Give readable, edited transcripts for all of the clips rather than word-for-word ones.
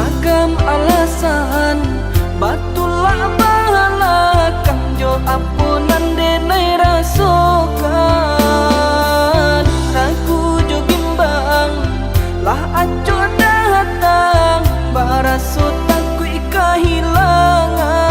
ragam alasan batulah bahala kang jo apunan denai rasokan ragu jo gimbang lah aco datang barasut aku kehilangan.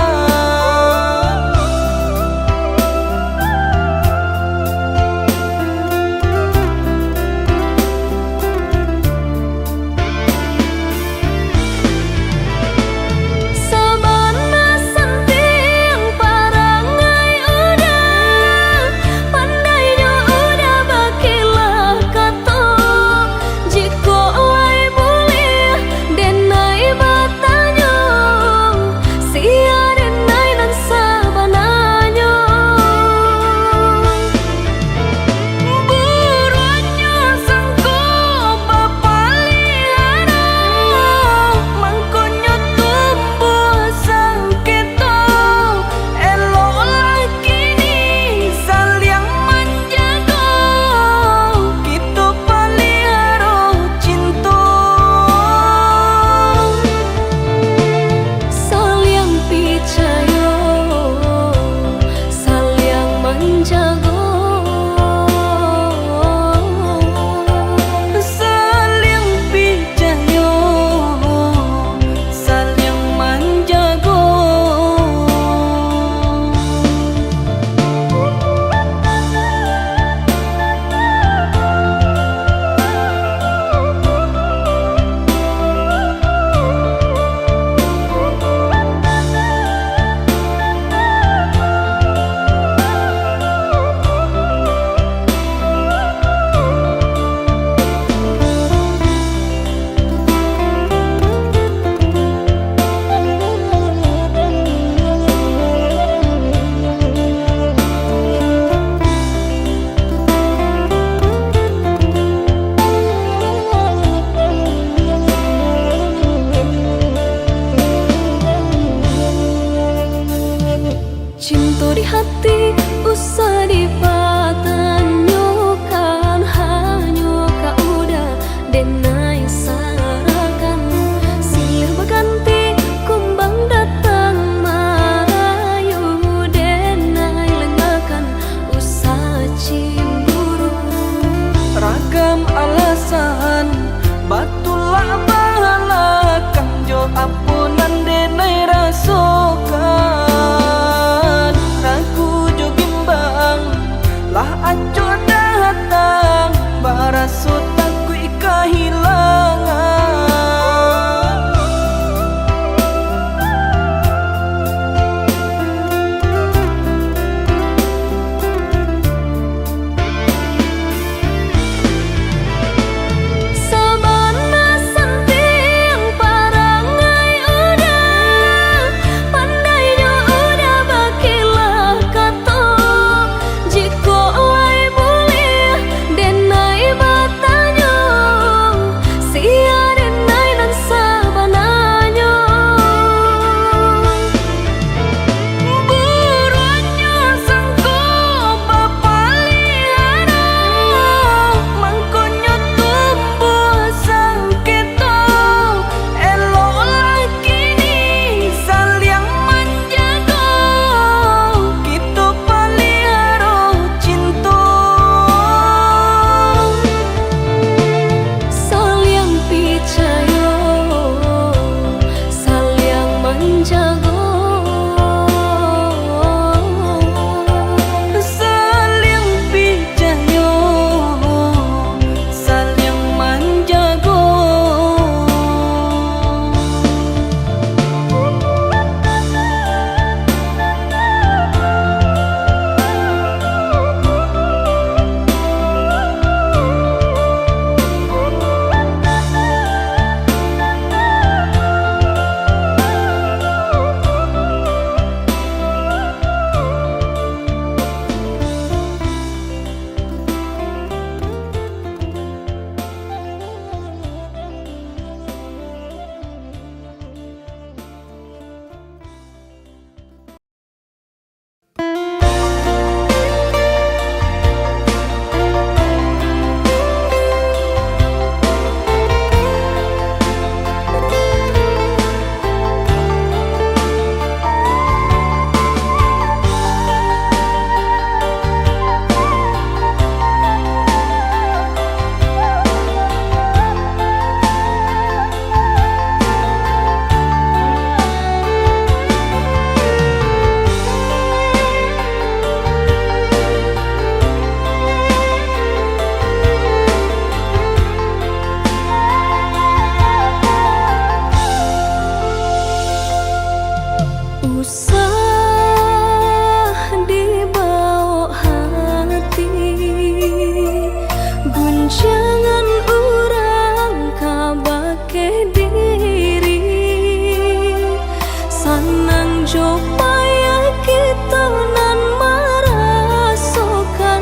supaya kita nan merasakan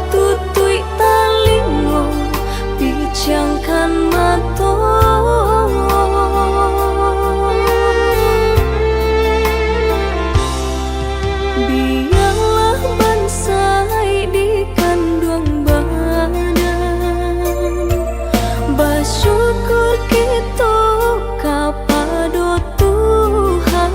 tutui talingo bincangkan mata. Biarlah bansai di kandung badan, bersyukur kita kepada Tuhan.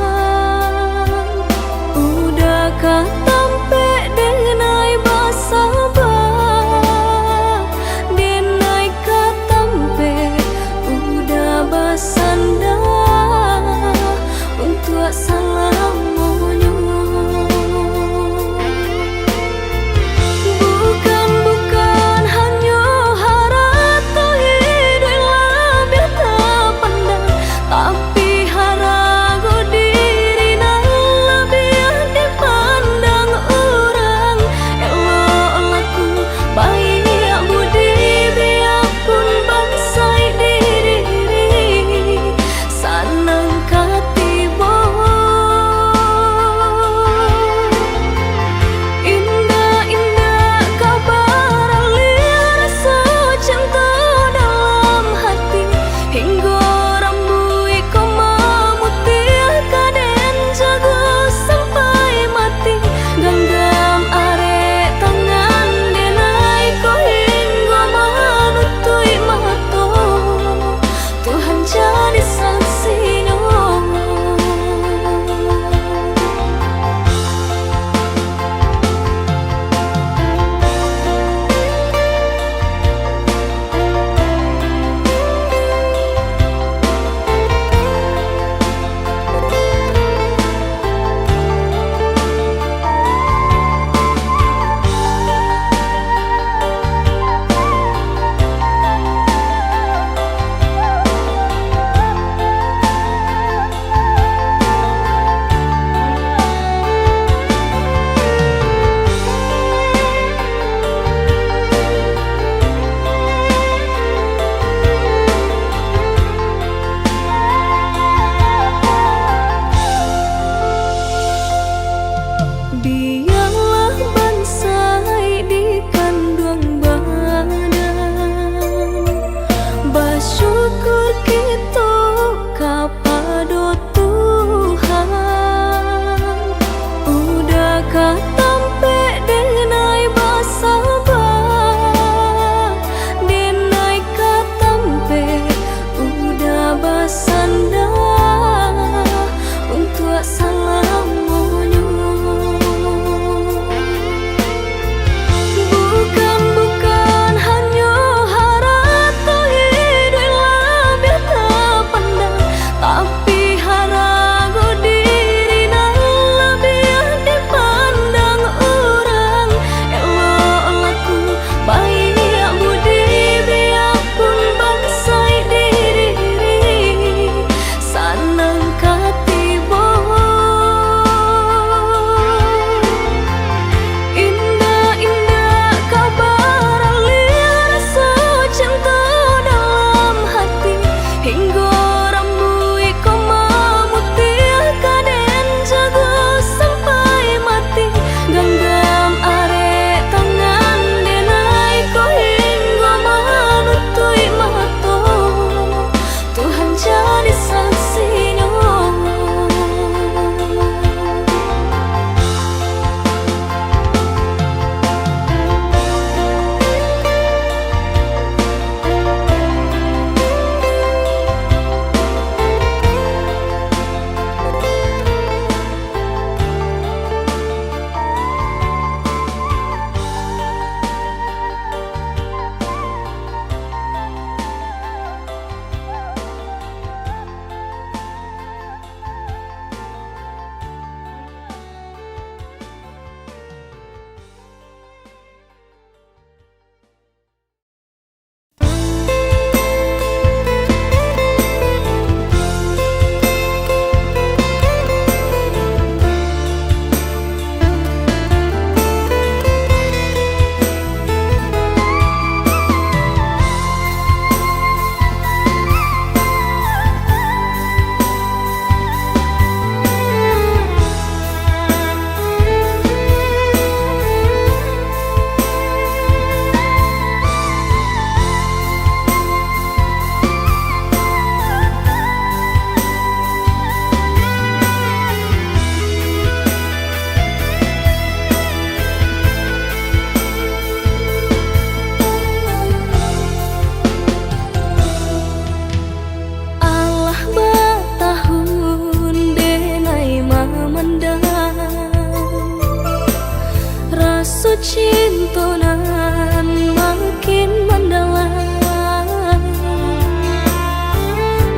cinta nan makin mendalam.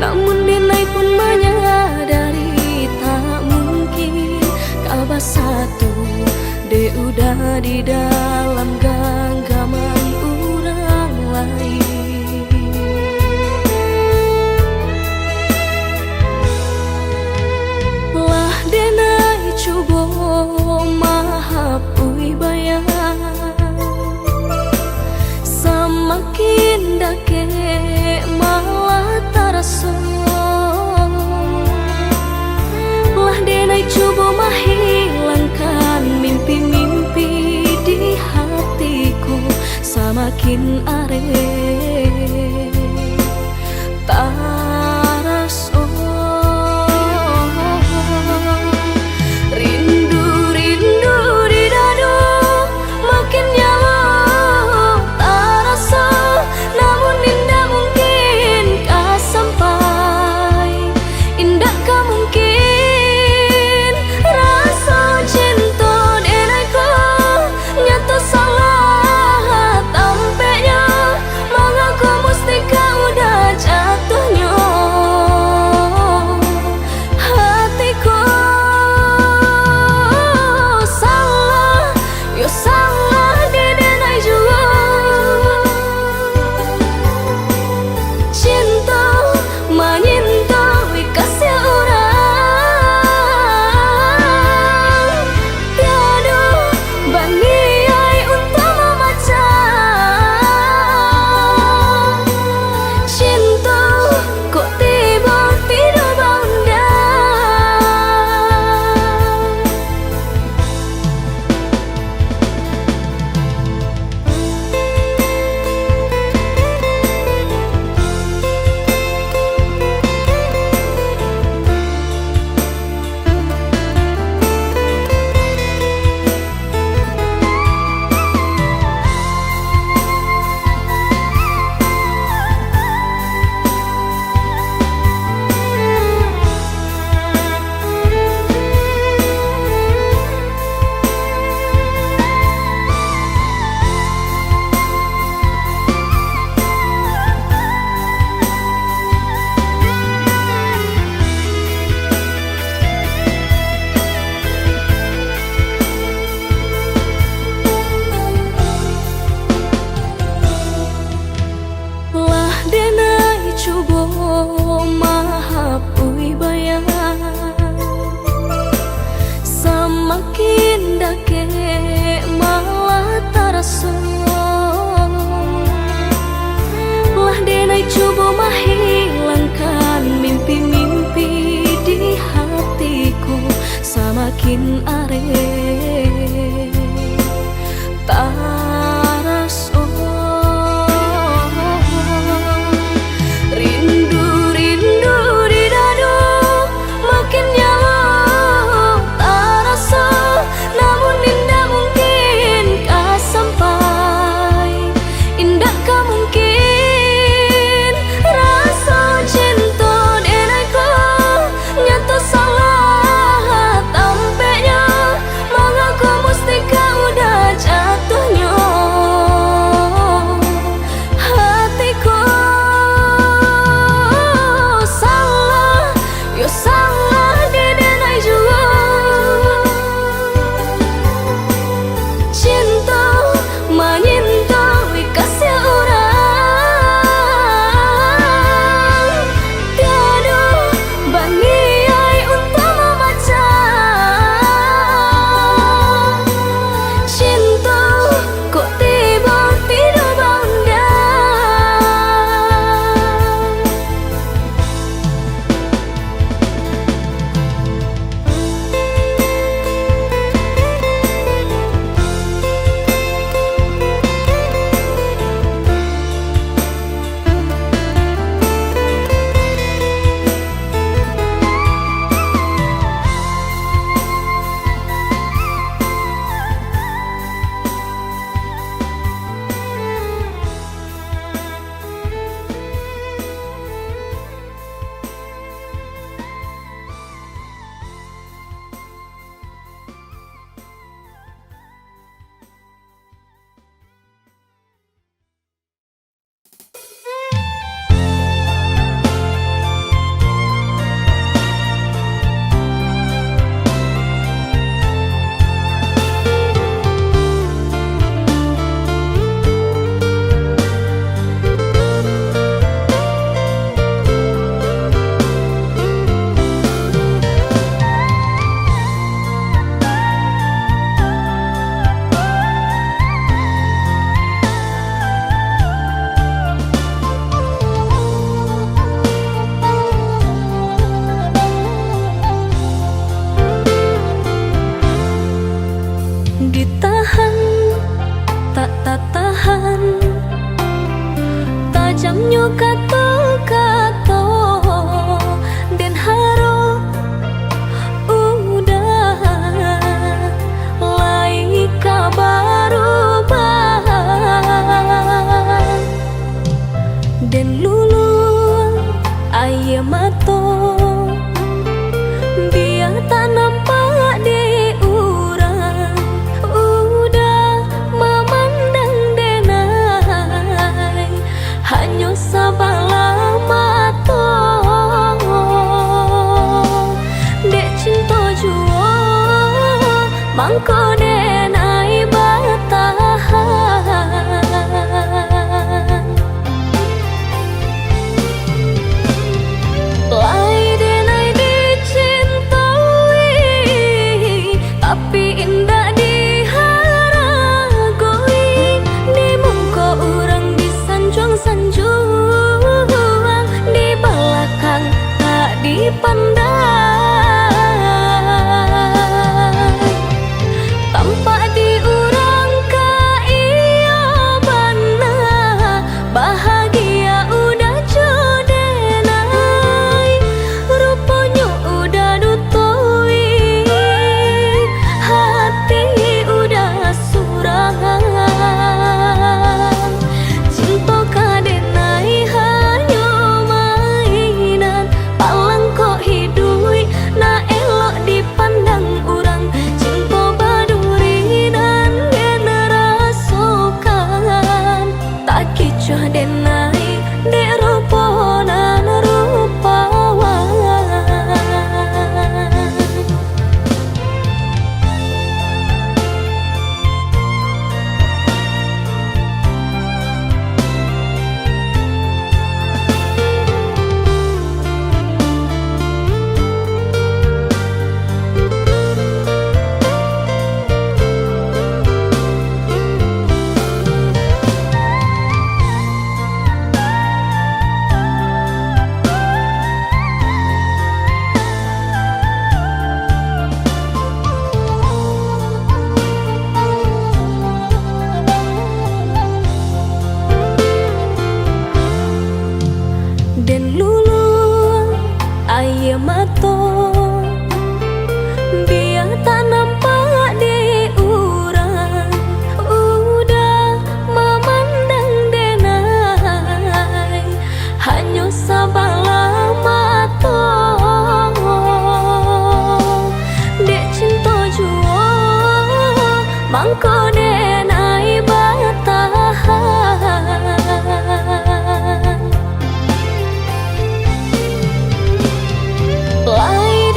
Namun Denai pun menyadari tak mungkin kabar satu de udah di dalam genggaman orang lain. Lah Denai coba mahapui bayang, semakin dake malah terasa. Lah Denai coba menghilangkan mimpi-mimpi di hatiku, semakin areh terasa. Rindu-rindu di dadu makin nyala terasa, namun indah mungkin kah sampai, indah kah mungkin rasa cinta Denai ko nyata salah tampaknya aye mato biar tak nampak di urang udah memandang denai hanya sabala mato dek cinta jua mangko denai batahan lai denai dicintai tapi indah diharagoi di muka orang disanjung-sanjung di belakang tak dipandang tampak di urang ka iya bana bahagia udah jodenai rupanya udah dutoi hati udah surangan cinta kadenai hanya mainan palang kok hidui na elok dipandang urang cinta baduri dan generasokan tak kicuh denai dek ruponan rupawan den lulu aye mato biar tak nampak di urang udah memandang denai hanya sabala mato dek cinta jua mangko denai batahan lai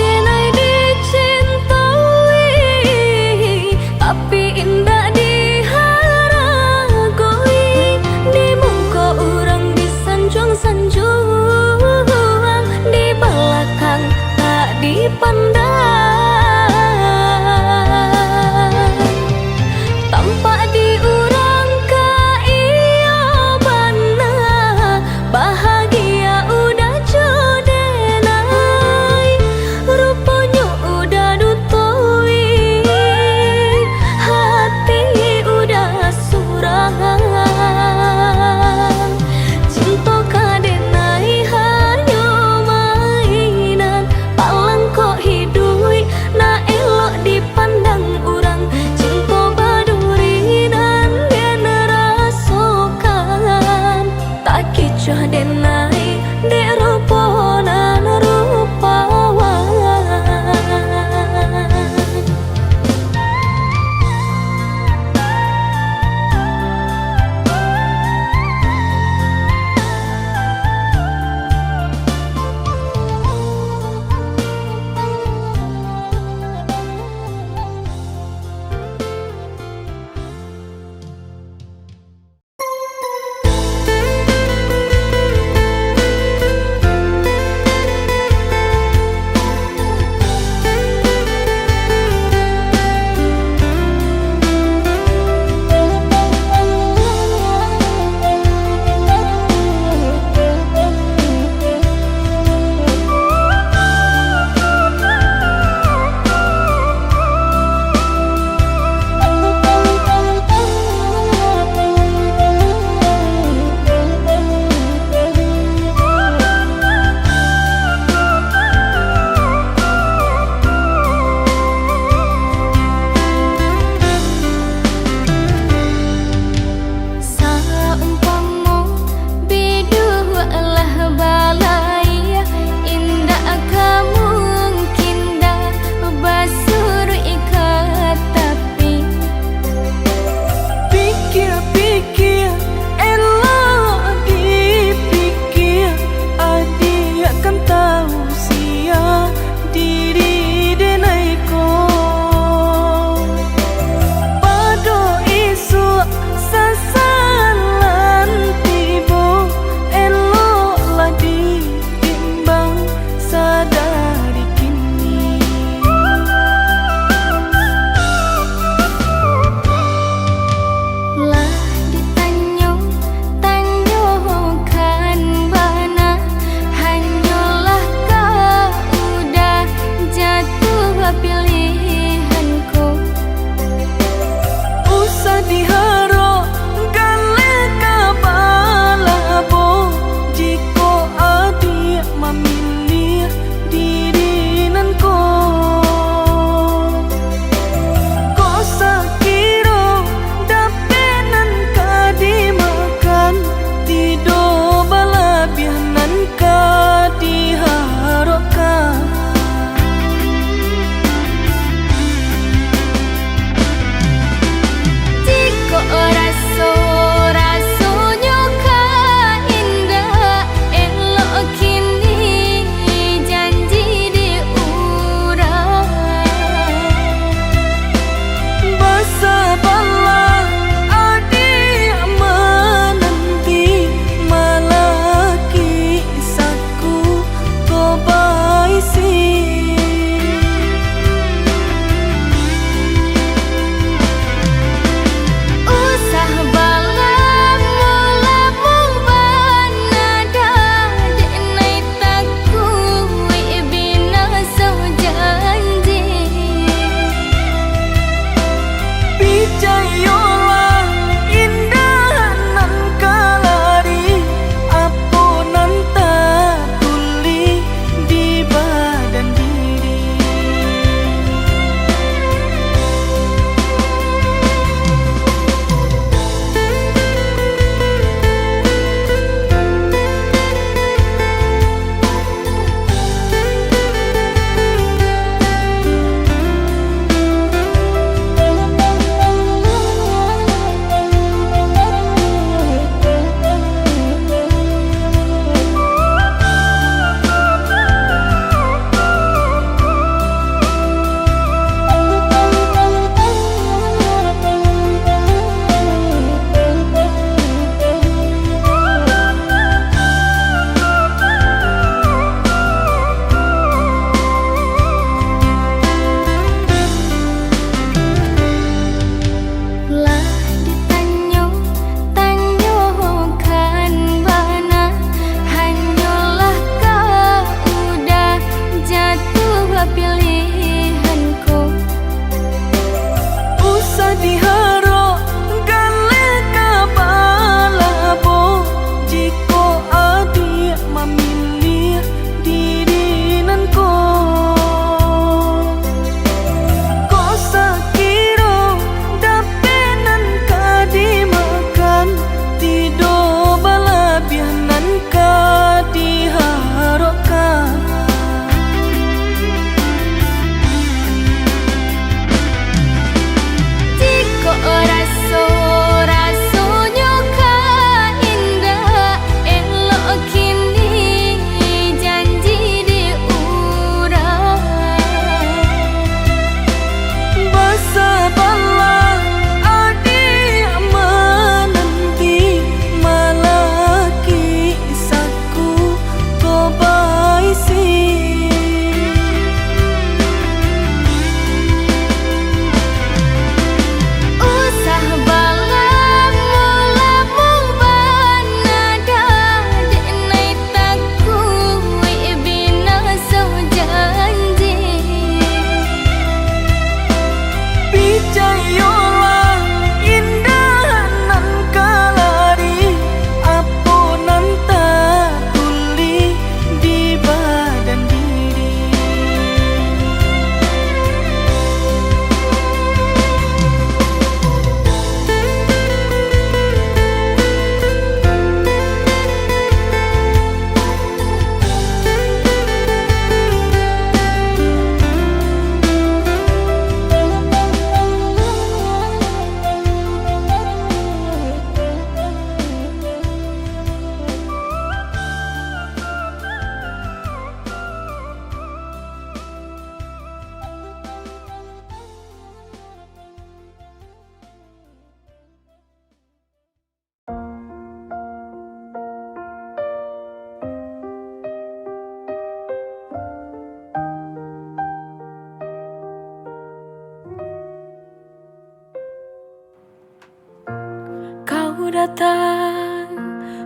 datang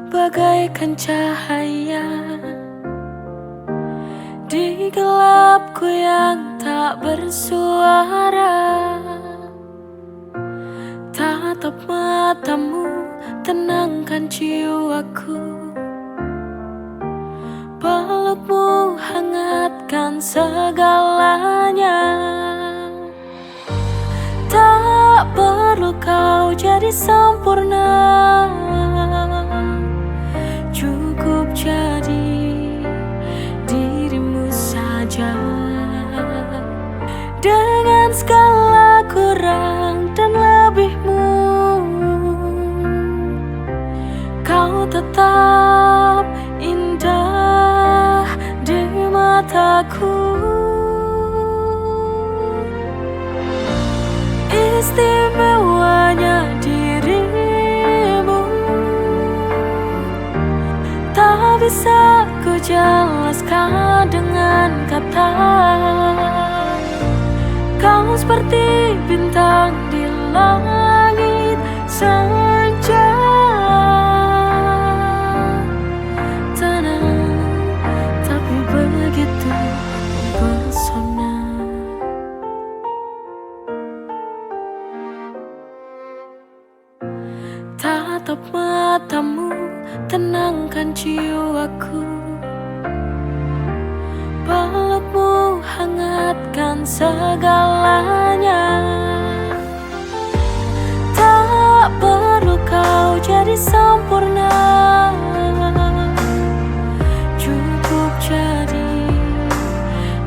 bagaikan cahaya di gelapku yang tak bersuara. Tatap matamu tenangkan jiwaku, pelukmu hangatkan segalanya. Tak perlu kau jadi sempurna, cukup jadi dirimu saja. Dengan segala kurang dan lebihmu, kau tetap indah di mataku. Istimewanya dirimu tak bisa ku jelaskan dengan kata. Kau seperti bintang di langit senja, tenang tapi begitu mempesona. Tatap matamu tenangkan jiwaku, pelukmu hangatkan segalanya. Tak perlu kau jadi sempurna, cukup jadi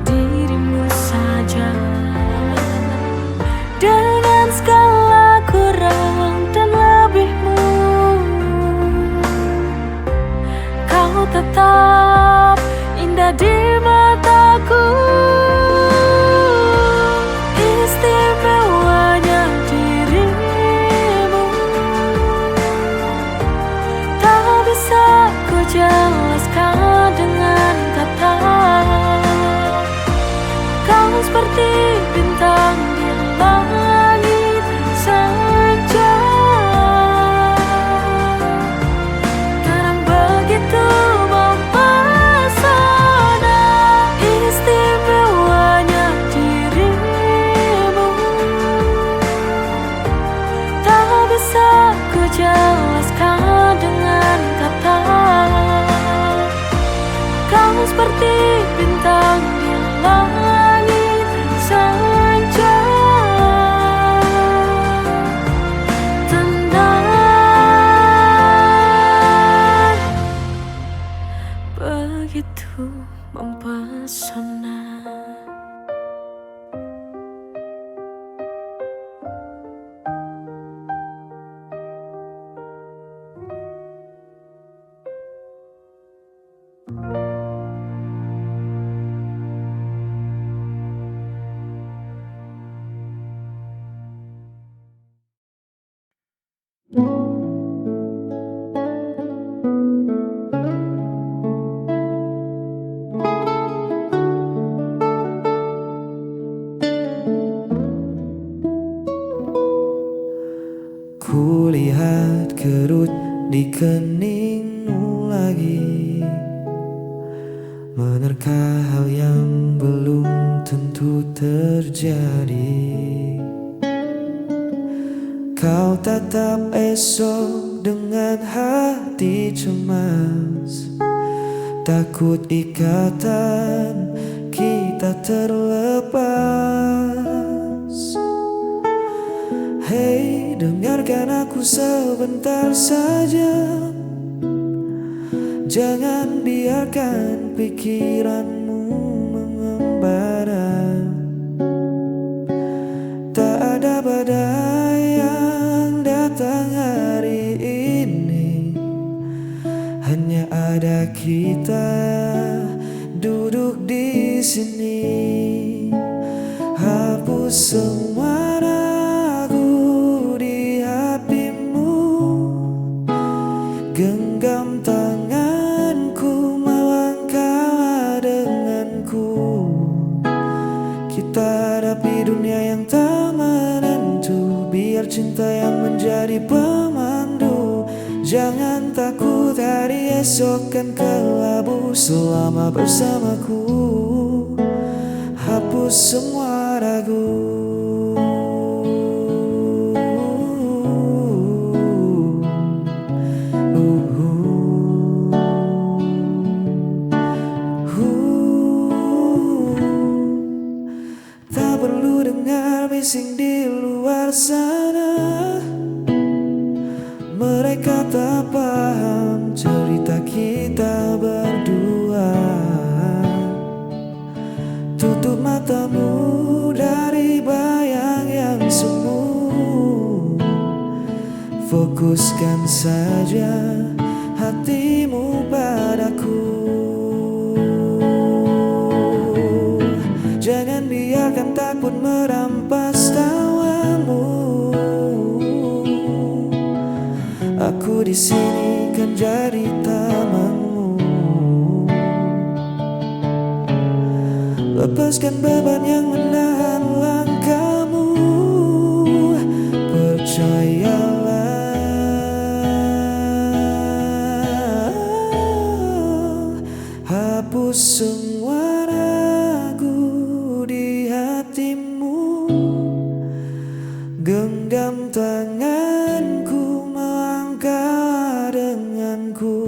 dirimu saja. Dengan segala kurang dan lebihmu, kau tetap indah di mataku. Istimewanya dirimu tak bisa ku jelaskan dengan kata. Kau seperti bintang di langit senja, terang begitu mempesona. Istimewanya dirimu tak bisa ku jelaskan dengan kata. Kau seperti bintang di langit senja, tenang begitu mempesona. Kulihat kerut di keningmu lagi, menerka hal yang belum tentu terjadi. Kau tatap esok dengan hati cemas, takut ikatan kita terlepas. Hei, dengarkan aku sebentar saja. Jangan biarkan pikiranmu mengembara. Tak ada badai yang datang hari ini, hanya ada kita duduk di sini. Hapus semua ragu di hatimu, genggam tanganku, melangkah denganku. Kita hadapi dunia yang tak menentu, biar cinta yang menjadi pemandu. Jangan takut, hari esok kan kelabu. Selama bersamaku, hapus semua ragu. Tak perlu dengar bising di luar sana. Mereka tak paham cerita kita berdua. Tutup matamu dari bayang yang semu. Fokuskan saja hatimu padaku. Jangan biarkan takut merampas tawamu. Aku di sini kan jadi tamanmu. Lepaskan beban yang menahan langkahmu. Percayalah, hapus semua ragu di hatimu. Genggam tanganku, melangkah denganku.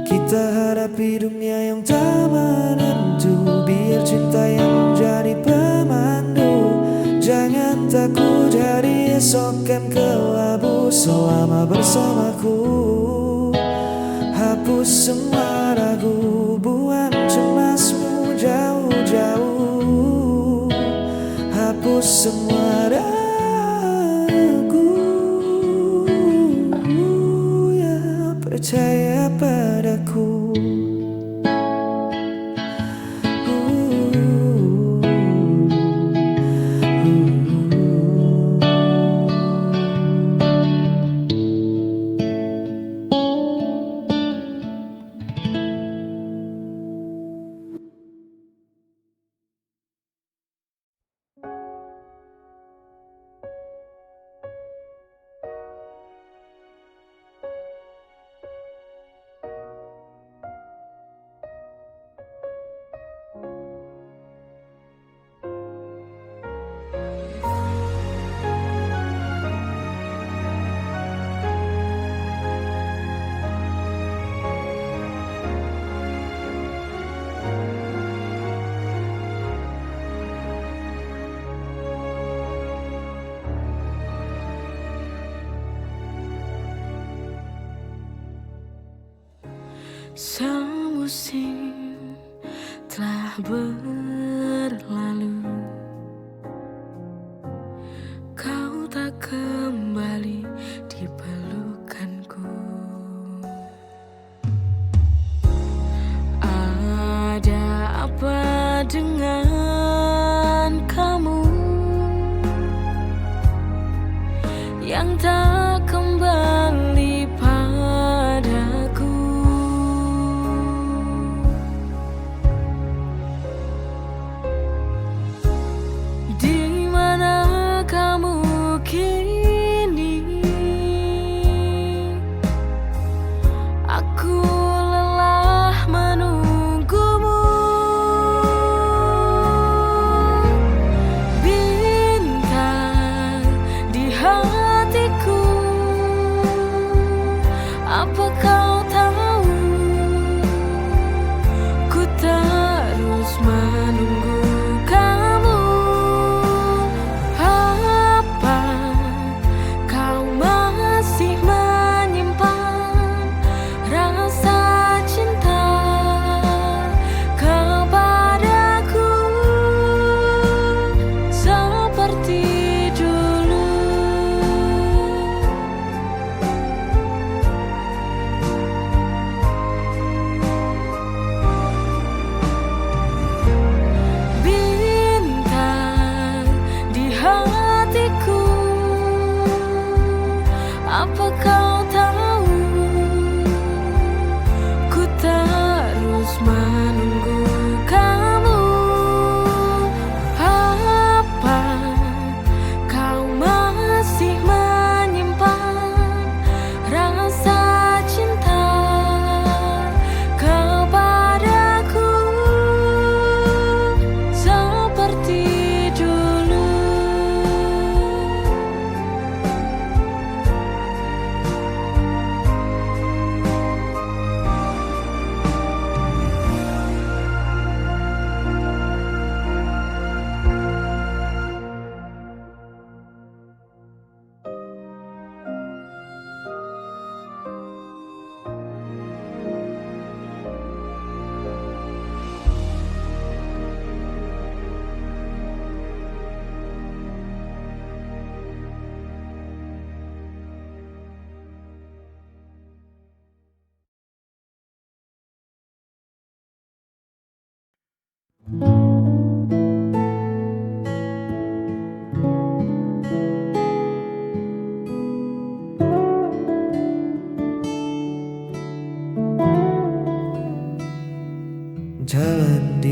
Kita hadapi dunia yang tak menentu. Biar cinta yang menjadi pemandu. Jangan takut, hari esok kan kelabu. Selama bersamaku, hapus semua ragu. Buang cemasmu jauh-jauh. Hapus semua ragu. Ya, percaya padaku. Semusim telah berlalu, kau tak kembali di pelukanku. Ada apa dengan kamu yang tak kembali padaku? Di mana kamu kini? Aku lelah menunggumu.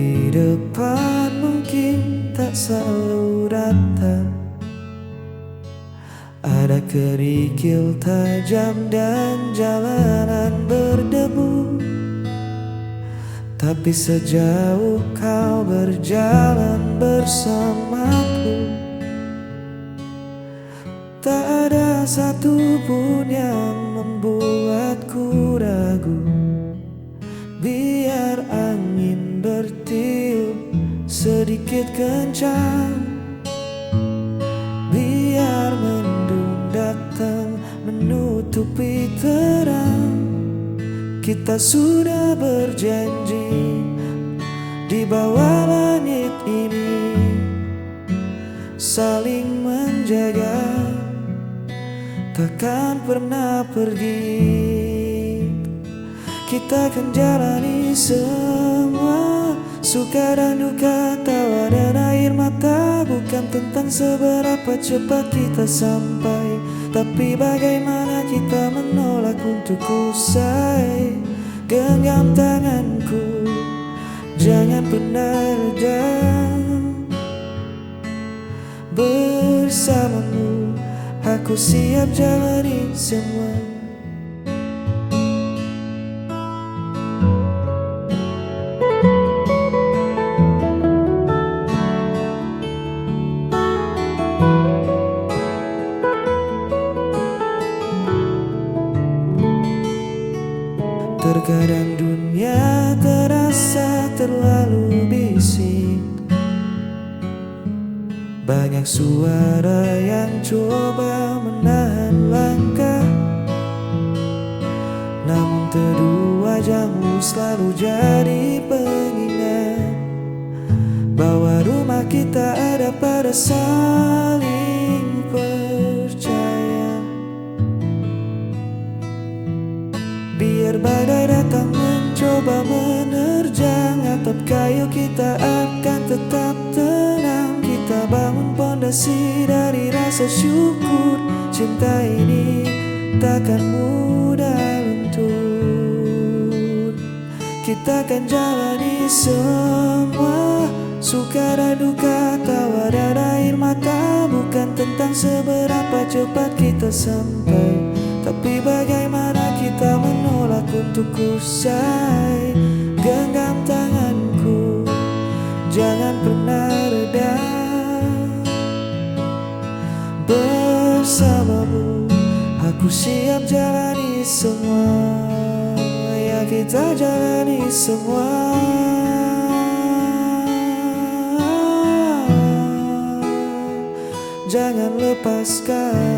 Di depan mungkin tak selalu rata, ada kerikil tajam dan jalanan berdebu. Tapi sejauh kau berjalan bersamaku, tak ada satupun yang membuatku ragu. Biar angin bertiup sedikit kencang, biar mendung datang menutupi terang, kita sudah berjanji di bawah langit ini saling menjaga, takkan pernah pergi. Kita akan jalani semua, suka dan duka, tawa dan air mata. Bukan tentang seberapa cepat kita sampai, tapi bagaimana kita menolak untuk usai. Genggam tanganku, jangan pernah reda. Bersamamu, aku siap jalani semua. Terkadang dunia terasa terlalu bising, banyak suara yang coba menahan langkah. Namun teduh wajahmu selalu jadi pengingat bahwa rumah kita ada pada saling percaya. Biar badai datang mencoba menerjang atap kayu, kita akan tetap tenang. Kita bangun pondasi dari rasa syukur. Cinta ini takkan mudah luntur. Kita akan jalani semua, suka dan duka, tawa dan air mata. Bukan tentang seberapa cepat kita sampai, tapi bagaimana kita menolak untuk usai. Genggam tanganku, jangan pernah reda. Bersamamu, aku siap jalani semua. Ya kita jalani semua. Jangan lepaskan